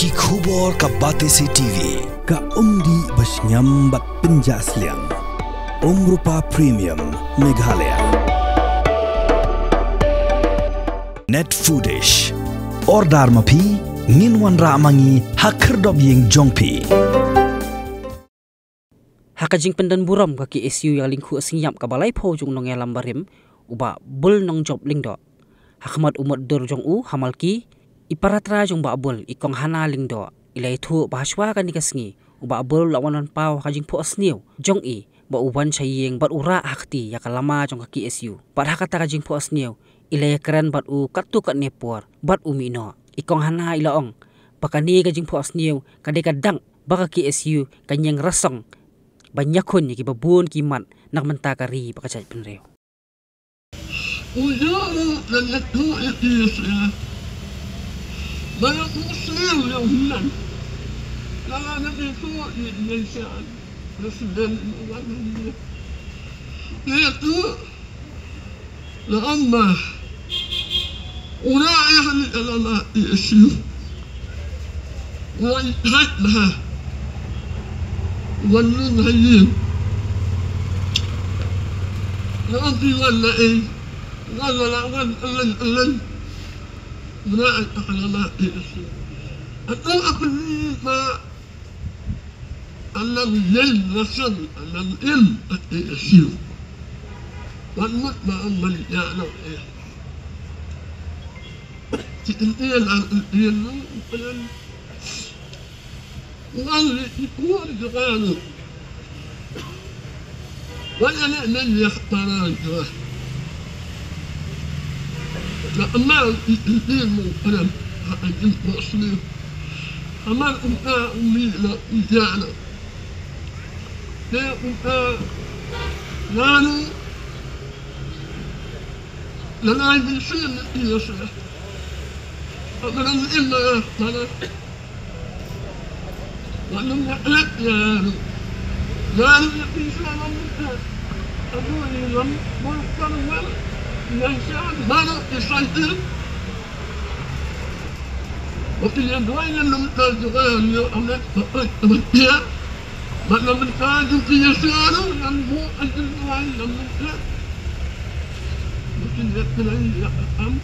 Ki khubor ka Batesi TV ka umdi basnyam bat penjaslian Rupa Premium Meghalaya Net Foodish Ordar mapi nginwan ramangi hakerdob yeng jongpi Hakajing pendan buram kaki SU yang lingku senyap ka balai pho jung nong elam barim uba bul nong job lingdo Hakmat umat dur jong u hamalki iparatra jong ba bul ikong hana lingdo ilai thu bahaswa kan dikasngi uba bul lawanan pau hakajing pho asniu jong i ba uban chayeng bat ura hakti yakalama jong kaki SU bat hakata kajing pho asniu ilai keren bat u katu kat nepor bat umino ikong hana ilaong pakani kajing pho asniu kadekadang ba kaki SU kanyang rasong banyak kon ki babun ki mat nak mentakari pakacai penreu وجاءوا للتوء يسعى بلق مسلم يومنا لا نبي توء يسعى رسلا وغنية يتوء لأما أولئك العلماء يسير ويتحد لها والنهيين لأنتي ولا إيه لن أولئك العلماء يسير أقول ما الذي يلزم العلم يسير والمطمع من يعلم إيه تنتين عن العلم وغير يكون جغانه ولا من يختاران أما الدين القلم الدين المسلم أما الأمة أمينا إجانا لا أمة نانو لنا بنسين يسر أمنا إلا يختار ولم يحلق يانو نانو يقيسا لم أقولي لم مرقر ولم الإنسان بدأ يسيطر وفي اليدوين لم تجغل يؤمن فقط تمكيا من لم تجغل في يساره ينمو الجدوين لم تجغل وفي اليدوين يأم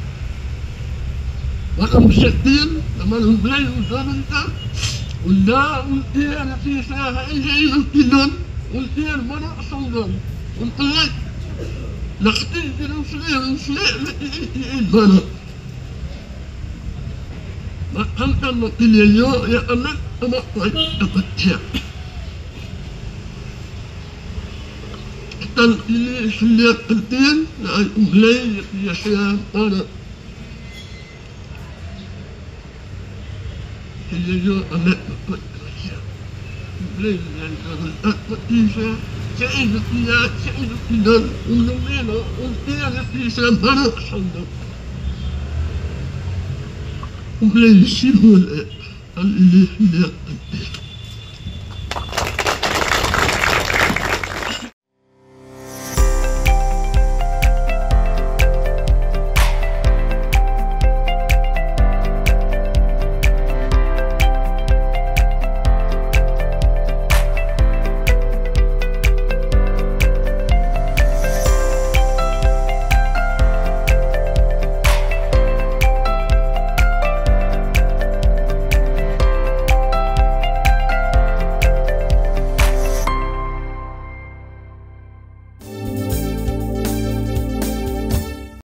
ولم شكين لما الهبلين وزمنتا ولا ولتين في ساحة إيجي الكدون ولتين مرأ صندوق ولتين نختي نسلي بنا ما أنت اليوم يا أنا أبتشع تنقلي سليت الدين لا أملي يا شيخ أنا اليوم أنا أبتشع أملي يعني أبتشع سعيد الديات سعيد الدين ونمينا والدين في سلامنا صندوق ولا يسيروا اللي